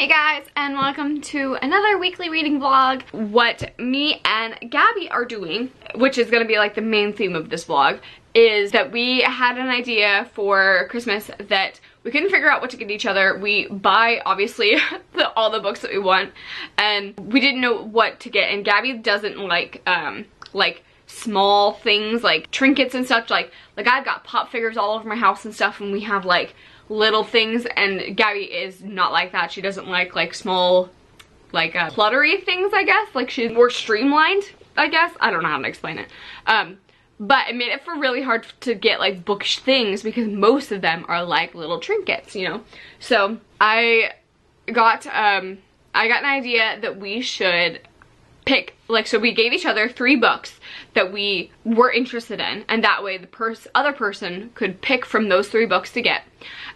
Hey guys, and welcome to another weekly reading vlog. What me and Gabby are doing, which is gonna be like the main theme of this vlog, is that we had an idea for Christmas that we couldn't figure out what to get each other. We buy, obviously, all the books that we want, and we didn't know what to get, and Gabby doesn't like small things, like trinkets and stuff. Like I've got pop figures all over my house and stuff, and we have like little things, and Gabby is not like that. She doesn't like small, cluttery things, I guess. Like, she's more streamlined, I guess. I don't know how to explain it. But it made it for really hard to get like bookish things because most of them are like little trinkets, you know? So I got an idea that we should pick, so we gave each other 3 books that we were interested in, and that way the other person could pick from those 3 books to get,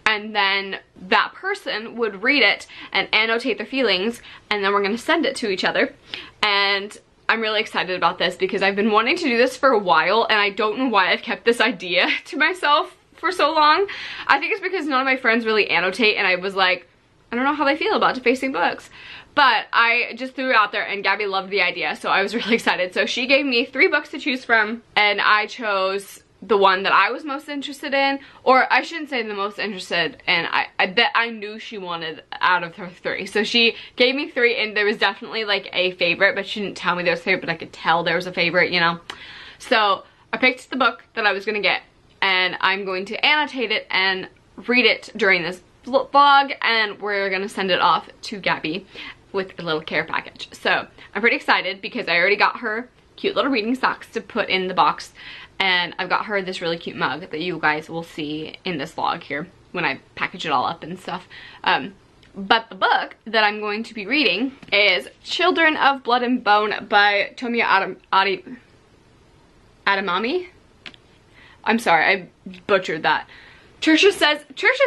and then that person would read it and annotate their feelings, and then we're gonna send it to each other. And I'm really excited about this because I've been wanting to do this for a while, and I don't know why I've kept this idea to myself for so long. I think it's because none of my friends really annotate, and I was like, I don't know how they feel about defacing books. But I just threw it out there, and Gabby loved the idea, so I was really excited. So she gave me 3 books to choose from, and I chose the one that I was most interested in, or I shouldn't say the most interested in, that I knew she wanted out of her 3. So she gave me 3, and there was definitely like a favorite, but she didn't tell me there was a favorite, but I could tell there was a favorite, you know? So I picked the book that I was gonna get, and I'm going to annotate it and read it during this vlog, and we're gonna send it off to Gabby with a little care package. So I'm pretty excited because I already got her cute little reading socks to put in the box, and I've got her this really cute mug that you guys will see in this vlog here when I package it all up and stuff. But the book that I'm going to be reading is Children of Blood and Bone by Tomi Adamami. I'm sorry, I butchered that. Trisha is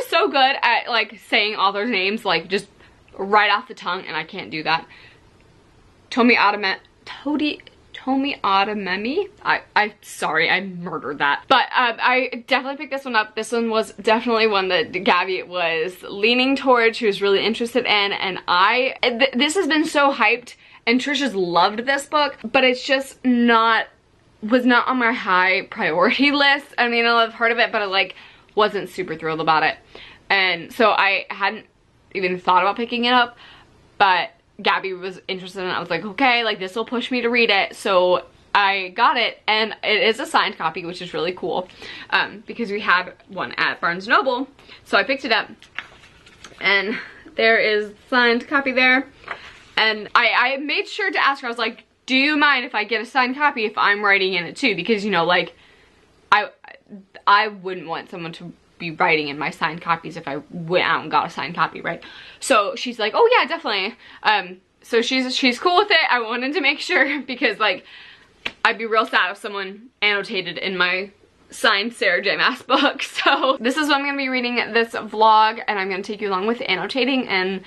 so good at like saying authors' names like just right off the tongue, and I can't do that. Tomi Adamami. I'm sorry, I murdered that. But I definitely picked this one up. This one was definitely one that Gabby was leaning towards. She was really interested in, and this has been so hyped, and Trisha's loved this book, but it's just was not on my high priority list. I mean, I've heard of it, but I wasn't super thrilled about it, and so I hadn't even thought about picking it up, but Gabby was interested, and I was like, okay, this will push me to read it. So I got it, and it is a signed copy, which is really cool, because we had one at Barnes & Noble. So I picked it up, and there is signed copy there, and I made sure to ask her. I was like, do you mind if I get a signed copy if I'm writing in it too? Because, you know, I wouldn't want someone to be writing in my signed copies if I went out and got a signed copy, right? So she's like, oh yeah, definitely. So she's cool with it. I wanted to make sure because I'd be real sad if someone annotated in my signed Sarah J. Maas book. So this is what I'm gonna be reading this vlog, and I'm gonna take you along with annotating, and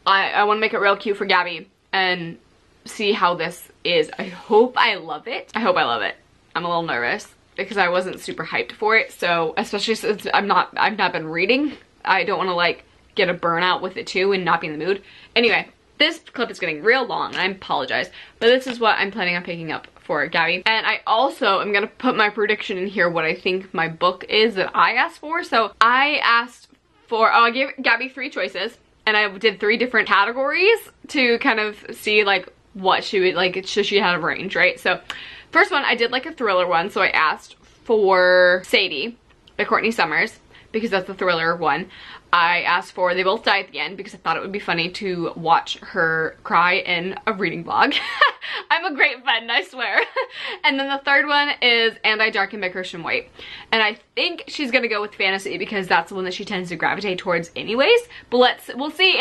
I want to make it real cute for Gabby and see how this is. I hope I love it. I hope I love it. I'm a little nervous because I wasn't super hyped for it, so especially since I've not been reading, I don't want to get a burnout with it too and not be in the mood. Anyway, this clip is getting real long, and I apologize, but this is what I'm planning on picking up for Gabby. And I also am gonna put my prediction in here, what I think my book is that I asked for. So I asked for, I gave Gabby 3 choices, and I did 3 different categories to kind of see what she would so she had a range, right? So first one, I did a thriller one, so I asked for Sadie by Courtney Summers because that's the thriller one. I asked for They Both Die at the End because I thought it would be funny to watch her cry in a reading vlog. I'm a great friend, I swear. And then the third one is And I Darken by Christian White. And I think she's gonna go with fantasy because that's the one that she tends to gravitate towards anyways. But we'll see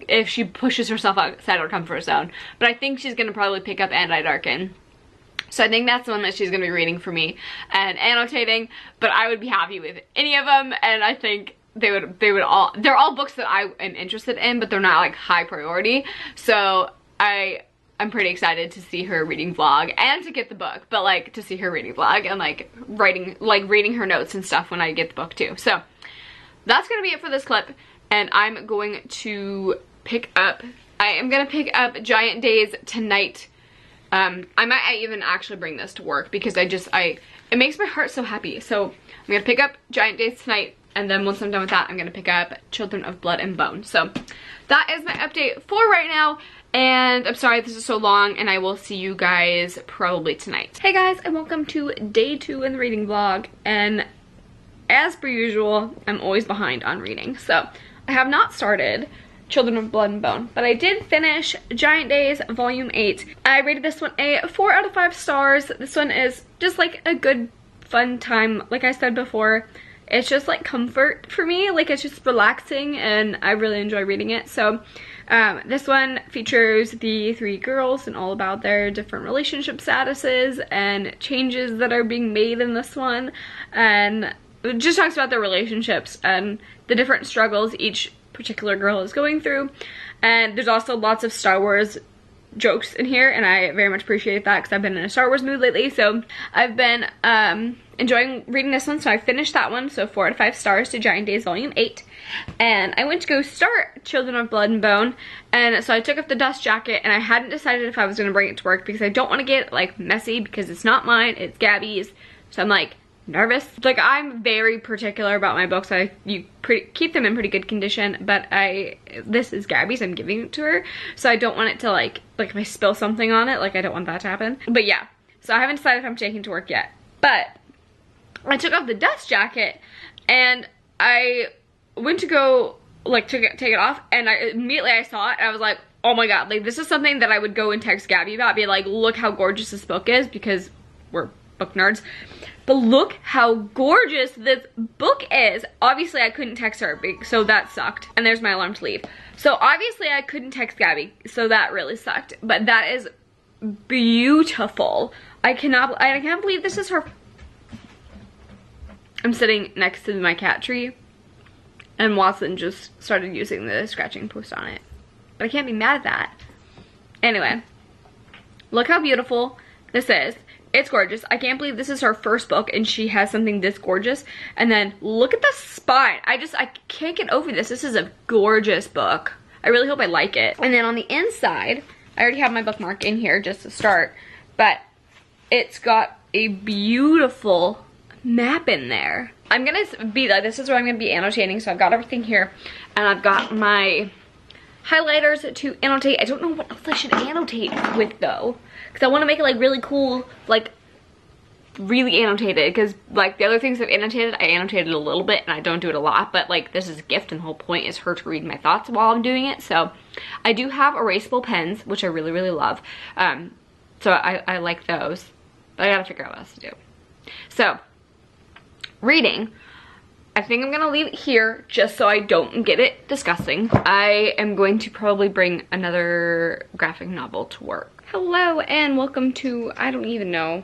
if she pushes herself outside her comfort zone. But I think she's gonna probably pick up And I Darken. So I think that's the one that she's gonna be reading for me and annotating, but I would be happy with any of them, and I think they're all books that I am interested in, but they're not high priority. So I'm pretty excited to see her reading vlog and to get the book, but to see her reading vlog and reading her notes and stuff when I get the book too. So that's gonna be it for this clip. and I'm going to pick up Giant Days tonight. I might even actually bring this to work because it makes my heart so happy. So I'm gonna pick up Giant Days tonight, and then once I'm done with that, I'm gonna pick up Children of Blood and Bone. So that is my update for right now, and I'm sorry this is so long, and I will see you guys probably tonight. Hey guys, and welcome to day 2 in the reading vlog, and as per usual, I'm always behind on reading. So I have not started Children of Blood and Bone, but I did finish Giant Days Volume 8. I rated this one a 4 out of 5 stars. This one is just like a good fun time. Like I said before, it's just like comfort for me. Like it's just relaxing, and I really enjoy reading it. So this one features the 3 girls and all about their different relationship statuses and changes that are being made in this one, and it just talks about their relationships and the different struggles each particular girl is going through. And there's also lots of Star Wars jokes in here, and I very much appreciate that because I've been in a Star Wars mood lately. So I've been enjoying reading this one, so I finished that one. So 4 out of 5 stars to Giant Days Volume 8. And I went to go start Children of Blood and Bone, and so I took off the dust jacket, and I hadn't decided if I was going to bring it to work because I don't want to get like messy because it's not mine, it's Gabby's. So I'm like nervous. Like I'm very particular about my books. You keep them in pretty good condition, but this is Gabby's, I'm giving it to her, so I don't want it to like if I spill something on it, like I don't want that to happen. But yeah, so I haven't decided if I'm taking it to work yet, but I took off the dust jacket and I went to go like take it off, and immediately I saw it and I was like, oh my god, like this is something that I would go and text Gabby about, be like, look how gorgeous this book is, because we're book nerds. But look how gorgeous this book is. Obviously, I couldn't text her, so that sucked. And there's my alarm to leave. So obviously, I couldn't text Gabby, so that really sucked. But that is beautiful. I can't believe this is her. I'm sitting next to my cat tree, and Watson just started using the scratching post on it. But I can't be mad at that. Anyway, look how beautiful this is. It's gorgeous. I can't believe this is her first book and she has something this gorgeous. And then look at the spine. I can't get over this. This is a gorgeous book. I really hope I like it. And then on the inside, I already have my bookmark in here just to start, but it's got a beautiful map in there. I'm gonna be like, this is where I'm gonna be annotating. So I've got everything here, and I've got my highlighters to annotate. I don't know what else I should annotate with though, because I want to make it like really cool, like really annotated, because like the other things I've annotated, I annotated a little bit and I don't do it a lot, but like this is a gift and the whole point is her to read my thoughts while I'm doing it. So I do have erasable pens, which I really, really love. So I like those, but I gotta figure out what else to do. So reading, I think I'm gonna leave it here just so I don't get it disgusting. I am going to probably bring another graphic novel to work. Hello and welcome to, I don't even know.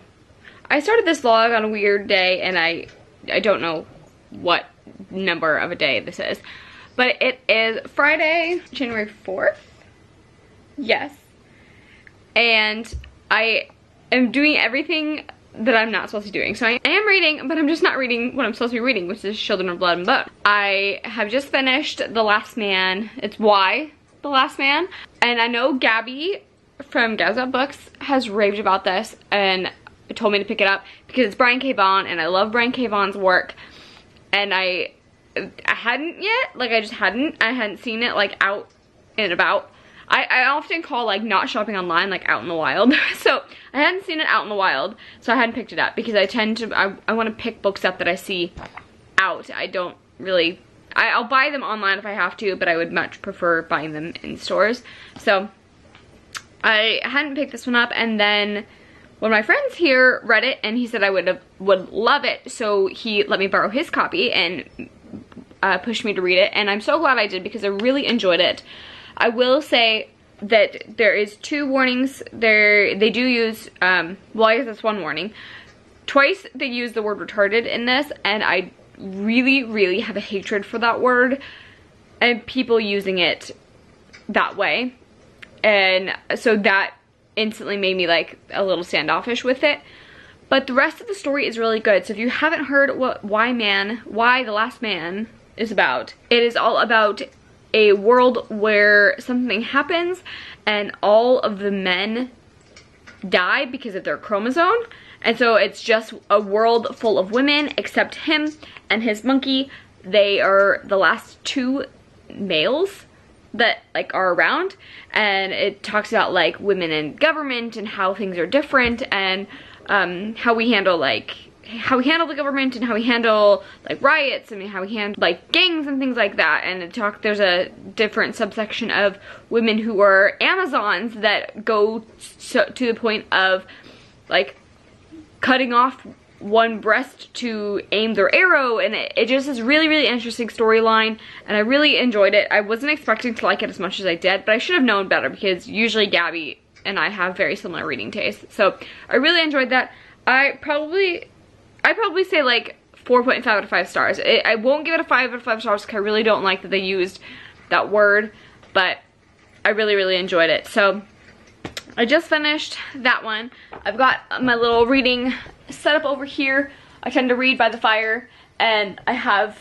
I started this vlog on a weird day, and I don't know what number of a day this is. But it is Friday, January 4th? Yes. And I am doing everything that I'm not supposed to be doing. So I am reading, but I'm just not reading what I'm supposed to be reading, which is Children of Blood and Bone. I have just finished The Last Man. It's Why The Last Man. And I know Gabby from Gabsaboutbooks has raved about this and told me to pick it up because it's Brian K. Vaughan, and I love Brian K. Vaughan's work. And I hadn't yet, like I hadn't seen it like out and about. I often call like not shopping online like out in the wild. So I hadn't seen it out in the wild, so I hadn't picked it up because I tend to, I want to pick books up that I see out. I don't really, I'll buy them online if I have to, but I would much prefer buying them in stores. So I hadn't picked this one up, and then one of my friends here read it and he said I would love it, so he let me borrow his copy and pushed me to read it, and I'm so glad I did because I really enjoyed it. I will say that there is 2 warnings. They do use, well, I guess that's 1 warning. Twice they use the word retarded in this, and I really, really have a hatred for that word and people using it that way. And so that instantly made me like a little standoffish with it. But the rest of the story is really good. So if you haven't heard what Why The Last Man is about, it is all about a world where something happens and all of the men die because of their chromosome. And so it's just a world full of women except him and his monkey. They are the last two males that like are around, and it talks about like women in government and how things are different, and how we handle the government and how we handle like riots and how we handle like gangs and things like that. And there's a different subsection of women who are Amazons that go to the point of like cutting off one breast to aim their arrow, and it just is really, really interesting storyline, and I really enjoyed it. I wasn't expecting to like it as much as I did, but I should have known better because usually Gabby and I have very similar reading tastes. So I really enjoyed that. I'd probably say like 4.5 out of 5 stars. I won't give it a 5 out of 5 stars because I really don't like that they used that word, but I really, really enjoyed it. So I just finished that one. I've got my little reading set up over here. I tend to read by the fire, and I have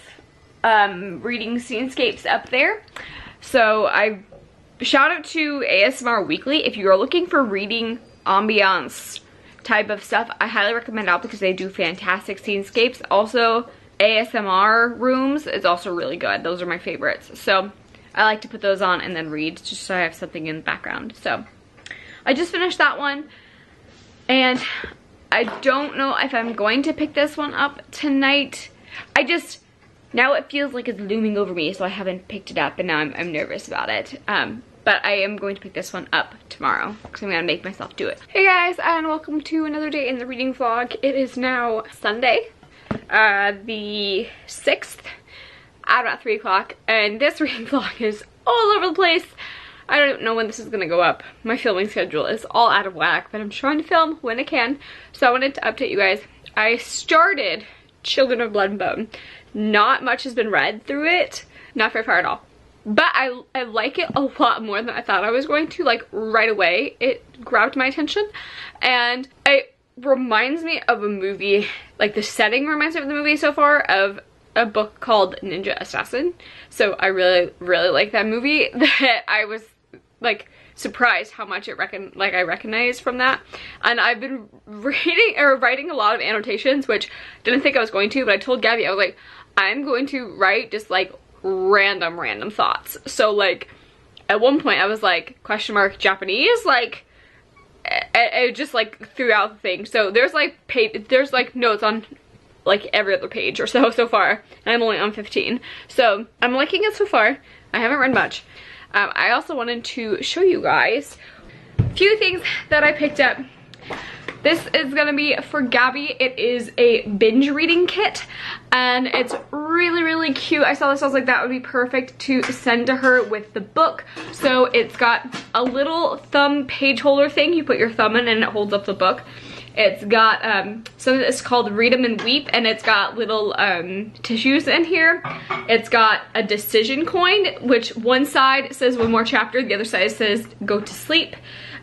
reading scenescapes up there. So I shout out to ASMR Weekly. If you are looking for reading ambiance type of stuff, I highly recommend that because they do fantastic scenescapes. Also, ASMR rooms is also really good. Those are my favorites. So I like to put those on and then read just so I have something in the background. So I just finished that one, and I don't know if I'm going to pick this one up tonight. Now it feels like it's looming over me, so I haven't picked it up, and now I'm nervous about it. But I am going to pick this one up tomorrow because I'm going to make myself do it. Hey guys, and welcome to another day in the reading vlog. It is now Sunday, the 6th, at about 3 o'clock, and this reading vlog is all over the place. I don't know when this is gonna go up. My filming schedule is all out of whack, but I'm trying to film when I can. So I wanted to update you guys. I started Children of Blood and Bone. Not much has been read through it. Not very far at all. But I like it a lot more than I thought I was going to. Like right away, it grabbed my attention. And it reminds me of a movie, like the setting reminds me of the movie so far, of a book called Ninja Assassin. So I really, really like that movie. That I was like surprised how much I recognized from that. And I've been writing a lot of annotations, which I didn't think I was going to, but I told Gabby, I was like, I'm going to write just like random thoughts. So like at one point I was like, question mark Japanese, like it just like throughout the thing. So there's like notes on like every other page or so far, and I'm only on 15. So I'm liking it so far. I haven't read much. I also wanted to show you guys a few things that I picked up. This is gonna be for Gabby. It is a binge reading kit, and it's really, really cute. I saw this, I was like, that would be perfect to send to her with the book. So it's got a little thumb page holder thing. You put your thumb in and it holds up the book. It's got something that's called Read 'em and Weep, and it's got little tissues in here. It's got a decision coin, which one side says one more chapter, the other side says go to sleep.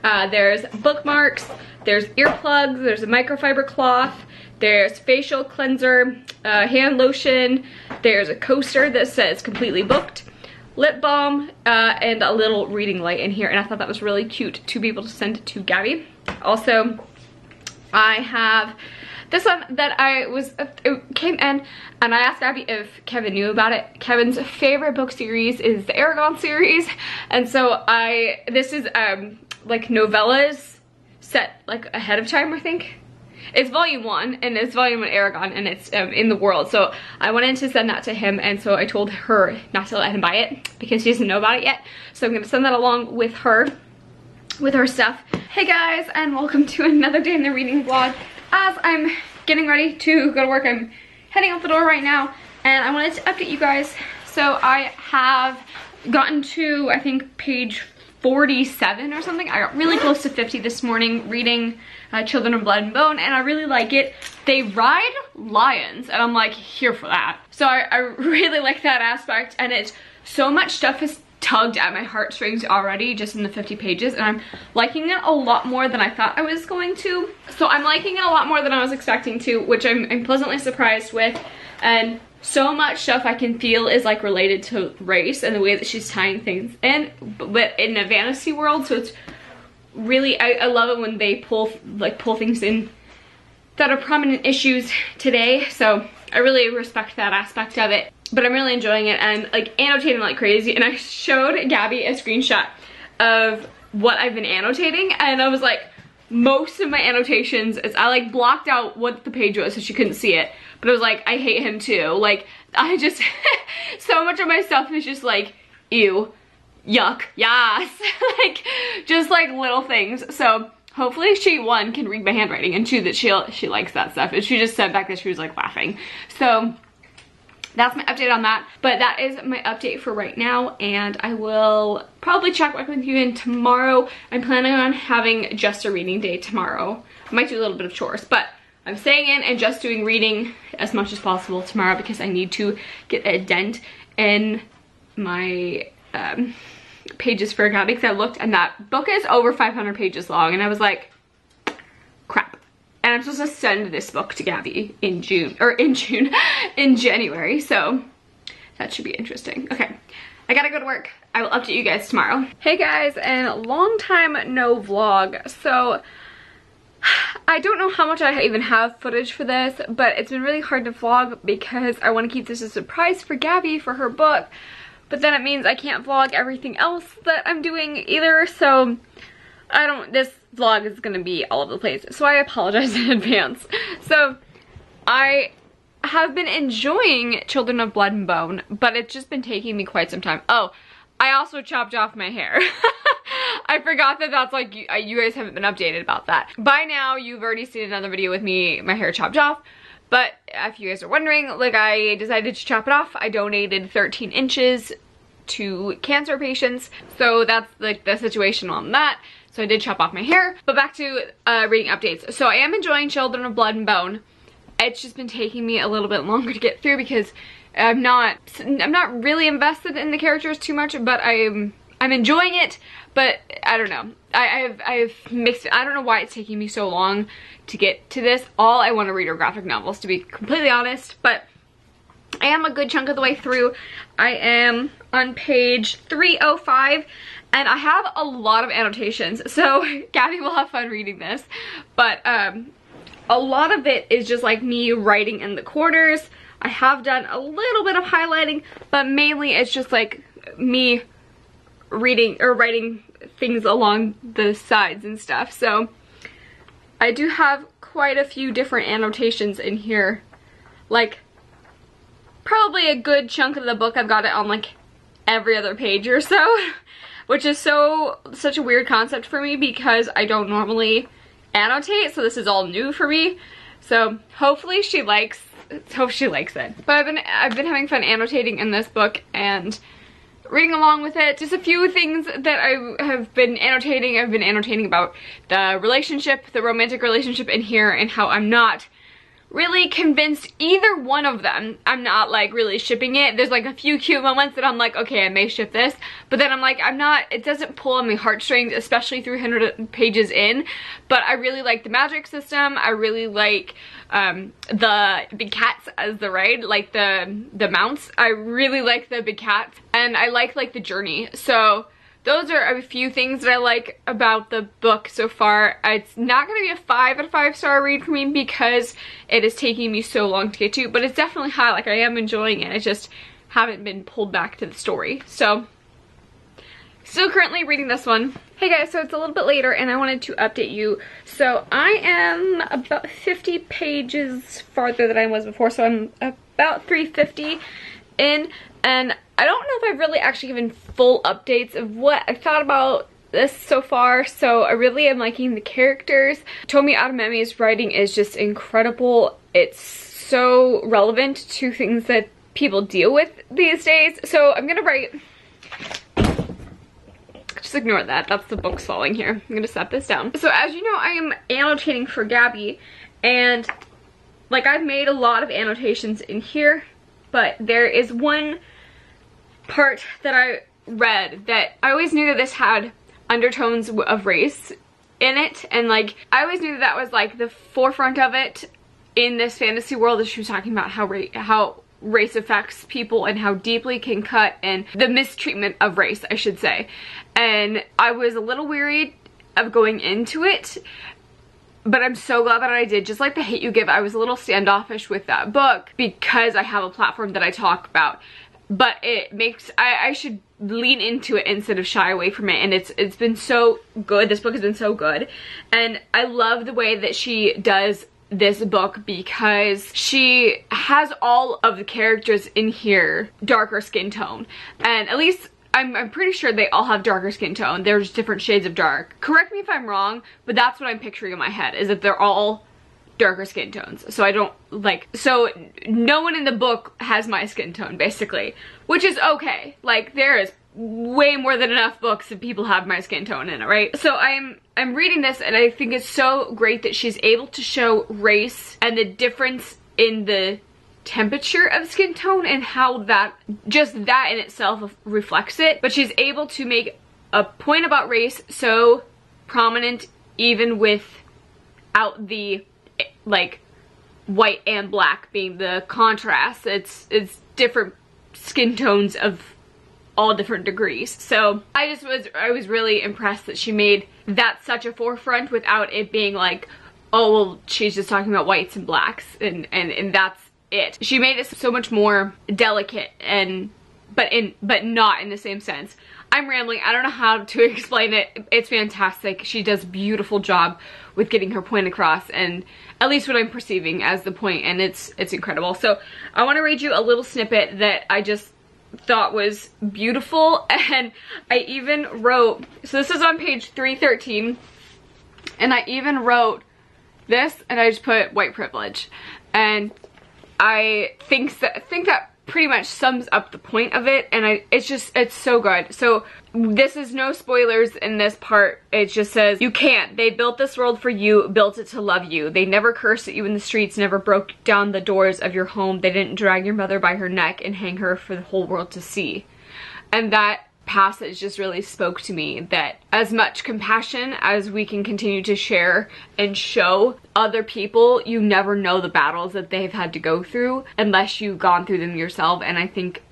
There's bookmarks, there's earplugs, there's a microfiber cloth, there's facial cleanser, hand lotion, there's a coaster that says completely booked, lip balm, and a little reading light in here. And I thought that was really cute to be able to send it to Gabby. Also, I have this one that it came in, and I asked Gabby if Kevin knew about it. Kevin's favorite book series is the Aragon series, and so this is like novellas set like ahead of time, I think. It's volume 1, and it's volume 1 Aragon, and it's in the world. So I wanted to send that to him, and so I told her not to let him buy it because she doesn't know about it yet. So I'm gonna send that along with her stuff. Hey guys, and welcome to another day in the reading vlog. As I'm getting ready to go to work, I'm heading out the door right now, and I wanted to update you guys. So I have gotten to, I think, page 47 or something. I got really close to 50 this morning reading Children of Blood and Bone, and I really like it. They ride lions, and I'm like here for that. So I really like that aspect, and it's so much stuff is tugged at my heartstrings already just in the 50 pages, and I'm liking it a lot more than I thought I was going to. So I'm liking it a lot more than I was expecting to, which I'm pleasantly surprised with. And so much stuff I can feel is like related to race and the way that she's tying things in, but in a fantasy world. So it's really, I love it when they pull things in that are prominent issues today. So I really respect that aspect of it, but I'm really enjoying it and like annotating like crazy. And I showed Gabby a screenshot of what I've been annotating, and I was like, most of my annotations is I like blocked out what the page was so she couldn't see it, but I was like, I hate him too. Like I just so much of my stuff is just like, ew, yuck, yes. Like just like little things. So hopefully she, one, can read my handwriting, and two, that she likes that stuff. And she just said back that she was like laughing. So that's my update on that. But that is my update for right now, and I will probably check back with you in tomorrow. I'm planning on having just a reading day tomorrow. I might do a little bit of chores, but I'm staying in and just doing reading as much as possible tomorrow because I need to get a dent in my pages for Gabby, because I looked and that book is over 500 pages long, and I was like, crap. And I'm supposed to send this book to Gabby in January, so that should be interesting. Okay, I gotta go to work. I will update you guys tomorrow. Hey guys, and long time no vlog. So I don't know how much I even have footage for this, but it's been really hard to vlog because I want to keep this a surprise for Gabby for her book, but then it means I can't vlog everything else that I'm doing either, so this vlog is gonna be all over the place, so I apologize in advance. So I have been enjoying Children of Blood and Bone, but it's just been taking me quite some time. Oh, I also chopped off my hair. I forgot that that's like, you guys haven't been updated about that. By now, you've already seen another video with me, my hair chopped off. But if you guys are wondering, like, I decided to chop it off. I donated 13 inches to cancer patients. So that's like the situation on that. So I did chop off my hair. But back to reading updates. So I am enjoying Children of Blood and Bone. It's just been taking me a little bit longer to get through because I'm not really invested in the characters too much, but I'm enjoying it. But I don't know. I've mixed it. I don't know why it's taking me so long to get to this. All I want to read are graphic novels, to be completely honest. But I am a good chunk of the way through. I am on page 305, and I have a lot of annotations. So Gabby will have fun reading this. But a lot of it is just like me writing in the corners. I have done a little bit of highlighting, but mainly it's just like me reading or writing things along the sides and stuff. So I do have quite a few different annotations in here. Like probably a good chunk of the book I've got it on like every other page or so, which is such a weird concept for me because I don't normally annotate, so this is all new for me. So hopefully she likes it. But I've been having fun annotating in this book and reading along with it. Just a few things that I have been annotating. I've been annotating about the relationship, the romantic relationship in here, and how I'm not really convinced either one of them. I'm not like really shipping it. There's like a few cute moments that I'm like, okay, I may ship this, but then I'm like, it doesn't pull on my heartstrings, especially 300 pages in. But I really like the magic system. I really like the big cats as the ride, like the mounts. I really like the big cats, and I like the journey. So those are a few things that I like about the book so far. It's not going to be a 5 out of 5 star read for me because it is taking me so long to get to, but it's definitely high. Like, I am enjoying it. I just haven't been pulled back to the story. So, still currently reading this one. Hey guys, so it's a little bit later and I wanted to update you. So I am about 50 pages farther than I was before, so I'm about 350 in, and I don't know if I've really actually given full updates of what I thought about this so far. So I really am liking the characters. Tomi Adeyemi's writing is just incredible. It's so relevant to things that people deal with these days. So I'm gonna write, just ignore that, that's the books falling here. I'm gonna set this down. So as you know, I am annotating for Gabby, and like I've made a lot of annotations in here, but there is one part that I read that I always knew that this had undertones of race in it, and like I always knew that was like the forefront of it in this fantasy world, that she was talking about how race affects people and how deeply it can cut, and the mistreatment of race, I should say. And I was a little weary of going into it, but I'm so glad that I did. Just like The Hate U Give, I was a little standoffish with that book because I have a platform that I talk about. But it makes, I should lean into it instead of shy away from it, and it's been so good. This book has been so good, and I love the way that she does this book because she has all of the characters in here darker skin tone, and at least I'm pretty sure they all have darker skin tone. There's different shades of dark. Correct me if I'm wrong, but that's what I'm picturing in my head, is that they're all darker skin tones. So I don't like, so no one in the book has my skin tone basically, which is okay. Like, there is way more than enough books that people have my skin tone in it, right? So I'm reading this, and I think it's so great that she's able to show race and the difference in the temperature of skin tone and how that, just that in itself reflects it. But she's able to make a point about race so prominent even without the like white and black being the contrast. It's different skin tones of all different degrees. So I was really impressed that she made that such a forefront without it being like, oh well, she's just talking about whites and blacks and that's it. She made it so much more delicate, and but not in the same sense. I'm rambling. I don't know how to explain it. It's fantastic. She does a beautiful job with getting her point across, and at least what I'm perceiving as the point, and it's incredible. So I want to read you a little snippet that I just thought was beautiful, and I even wrote, so this is on page 313, and I even wrote this, and I just put white privilege, and I think that pretty much sums up the point of it, and it's so good. So this is no spoilers in this part. It just says, you can't. They built this world for you, built it to love you. They never cursed at you in the streets, never broke down the doors of your home. They didn't drag your mother by her neck and hang her for the whole world to see. And that passage just really spoke to me, that as much compassion as we can continue to share and show other people, you never know the battles that they've had to go through unless you've gone through them yourself. And I think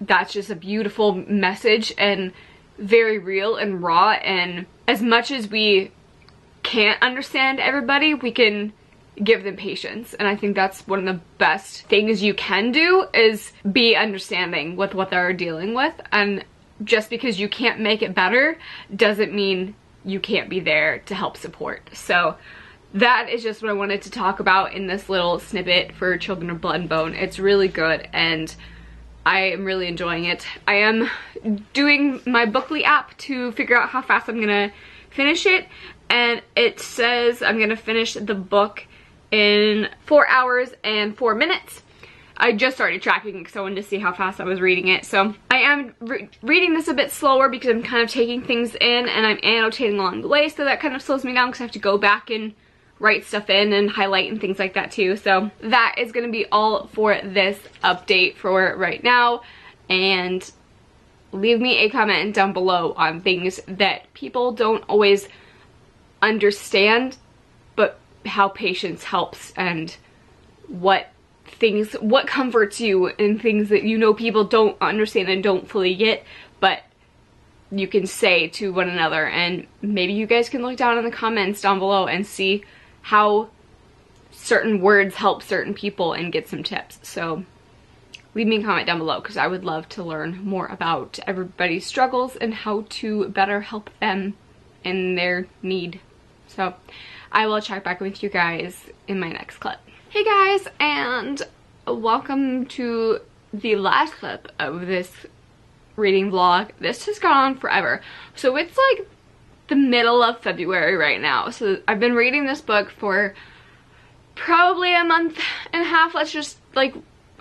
that's just a beautiful message and very real and raw. And as much as we can't understand everybody, we can give them patience, and I think that's one of the best things you can do, is be understanding with what they're dealing with. And just because you can't make it better doesn't mean you can't be there to help support. So that is just what I wanted to talk about in this little snippet for Children of Blood and Bone. It's really good, and I am really enjoying it. I am doing my Bookly app to figure out how fast I'm gonna finish it, and it says I'm gonna finish the book in 4 hours and 4 minutes. I just started tracking because I wanted to see how fast I was reading it. So I am reading this a bit slower because I'm kind of taking things in and I'm annotating along the way, so that kind of slows me down because I have to go back and write stuff in and highlight and things like that too. So that is going to be all for this update for right now, and leave me a comment down below on things that people don't always understand, but how patience helps, and what comforts you in things that you know people don't understand and don't fully get, but you can say to one another. And maybe you guys can look down in the comments down below and see how certain words help certain people and get some tips. So leave me a comment down below, because I would love to learn more about everybody's struggles and how to better help them in their need. So I will check back with you guys in my next clip. Hey guys, and welcome to the last clip of this reading vlog. This has gone on forever. So it's like the middle of February right now. So I've been reading this book for probably a month and a half. Let's just like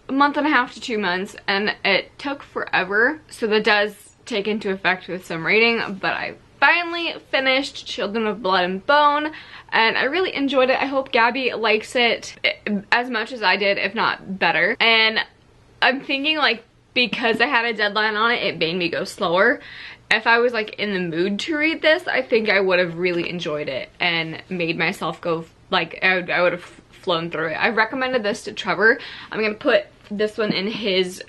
a month and a half to 2 months, and it took forever. So that does take into effect with some reading, but I finally finished Children of Blood and Bone, and I really enjoyed it. I hope Gabby likes it as much as I did, if not better. And I'm thinking, like, because I had a deadline on it, it made me go slower. If I was like in the mood to read this, I think I would have really enjoyed it and made myself go, like, I would have flown through it. I recommended this to Trevor. I'm gonna put this one in his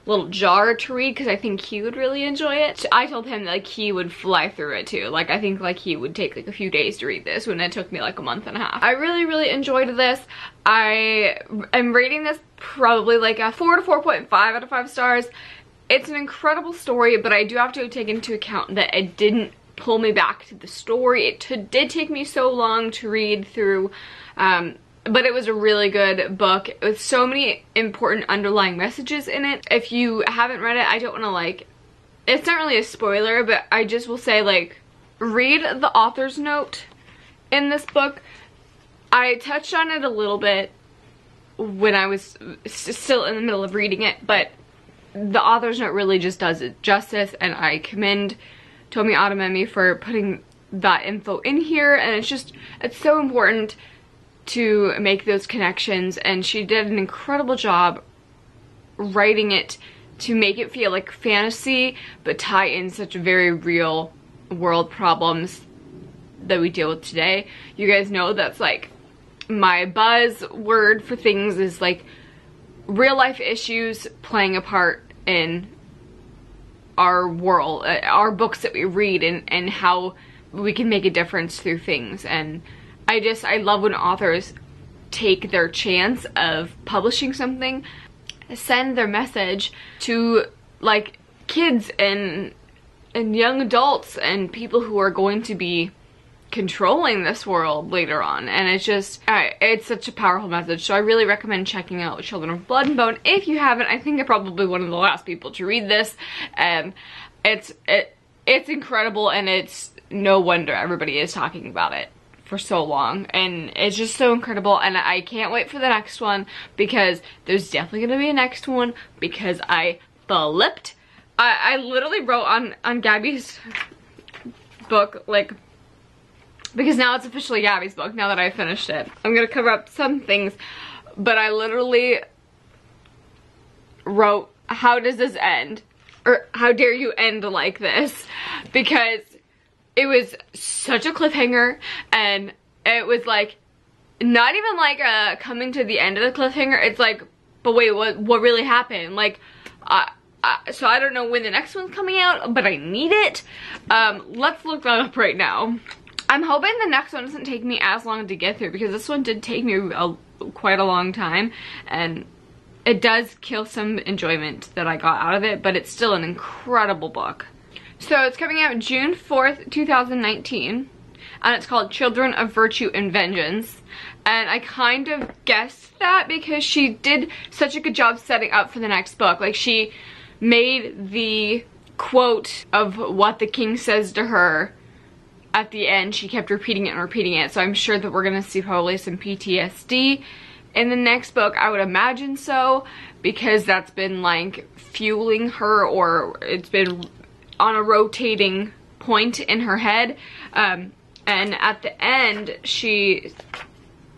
little jar to read because I think he would really enjoy it. I told him that like he would fly through it too. Like I think like he would take like a few days to read this when it took me like a month and a half. I really enjoyed this. I am rating this probably like a 4 to 4.5 out of 5 stars. It's an incredible story, but I do have to take into account that it didn't pull me back to the story. It did take me so long to read through, but it was a really good book with so many important underlying messages in it. If you haven't read it, I don't want to like, it's not really a spoiler, but I just will say like, read the author's note in this book. I touched on it a little bit when I was still in the middle of reading it, but the author's note really just does it justice, and I commend Tomi Adeyemi for putting that info in here, and it's so important to make those connections, and she did an incredible job writing it to make it feel like fantasy but tie in such very real world problems that we deal with today. You guys know that's like my buzzword for things is like real life issues playing a part in our world, our books that we read, and how we can make a difference through things. And I love when authors take their chance of publishing something, send their message to like kids and young adults and people who are going to be controlling this world later on. And it's such a powerful message. So I really recommend checking out Children of Blood and Bone. If you haven't, I think I'm probably one of the last people to read this. It's incredible, and it's no wonder everybody is talking about it for so long, and it's just so incredible. And I can't wait for the next one, because there's definitely gonna be a next one, because I flipped. I literally wrote on Gabby's book, like, because now it's officially Gabby's book now that I finished it. I'm gonna cover up some things, but I literally wrote, how does this end? Or how dare you end like this? Because it was such a cliffhanger, and it was like, not even like a coming to the end of the cliffhanger. It's like, but wait, what really happened? Like, so I don't know when the next one's coming out, but I need it. Let's look that up right now. I'm hoping the next one doesn't take me as long to get through, because this one did take me quite a long time, and it does kill some enjoyment that I got out of it, but it's still an incredible book. So it's coming out June 4th, 2019, and it's called Children of Virtue and Vengeance. And I kind of guessed that because she did such a good job setting up for the next book. Like, she made the quote of what the king says to her at the end. She kept repeating it and repeating it, so I'm sure that we're gonna see probably some PTSD in the next book. I would imagine so, because that's been like fueling her, or it's been on a rotating point in her head. And at the end, she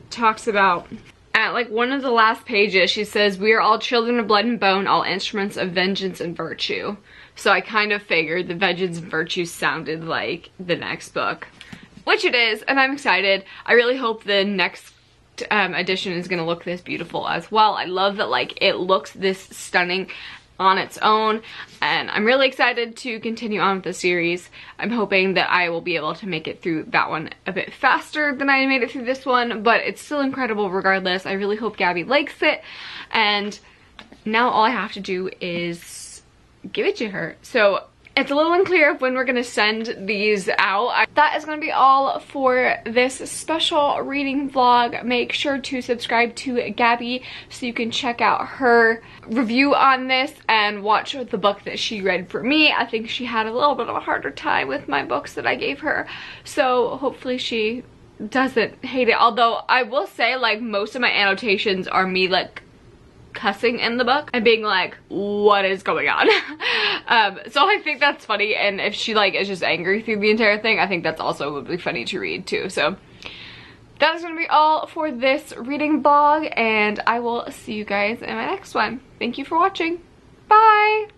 talks about, at like one of the last pages, she says, "We are all children of blood and bone, all instruments of vengeance and virtue." So I kind of figured the vengeance and virtue sounded like the next book, which it is, and I'm excited. I really hope the next edition is gonna look this beautiful as well. I love that like it looks this stunning on its own, and I'm really excited to continue on with the series. I'm hoping that I will be able to make it through that one a bit faster than I made it through this one, but it's still incredible regardless. I really hope Gabby likes it, and now all I have to do is give it to her. So it's a little unclear of when we're gonna send these out. That is gonna be all for this special reading vlog. Make sure to subscribe to Gabby so you can check out her review on this and watch the book that she read for me. I think she had a little bit of a harder time with my books that I gave her, so hopefully she doesn't hate it. Although I will say, like, most of my annotations are me like cussing in the book and being like, what is going on? So I think that's funny, and if she like is just angry through the entire thing, I think that's also would be funny to read too. So that is gonna be all for this reading vlog, and I will see you guys in my next one. Thank you for watching. Bye!